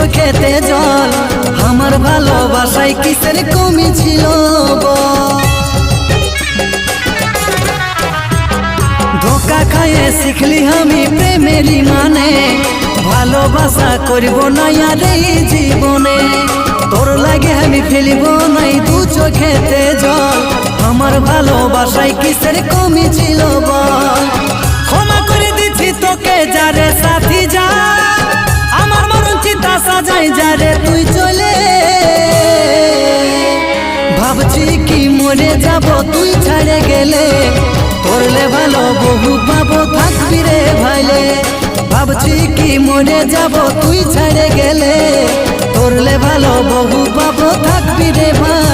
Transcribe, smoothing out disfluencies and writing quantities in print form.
চোখেতে জল আমার ভালোবাসায় কিসের কমি ছিল ধোকা খায়ে শিখলি আমি প্রেমেরই মানে ভালোবাসা করব না আর এই জীবনে তোর লাগে আমি ফেলিব নাই দু চোখেতে জল আমার ভালোবাসায় কিসের কমি ছিল বল ক্ষমা করে দিচ্ছি তোকে যারে সাথী যা আমার মরণ চিন্তা সাজাই যারে তুই চলে ভাবছি কি মরে যাব তুই ছাড়ে গেলে তোরলে ভালো বহু পাবো থাকবি রে ভাইলে ভাবছি কি মরে যাব তুই ছাড়ে গেলে তোরলে ভালো বহু পাবো থাকবি রে ভাই।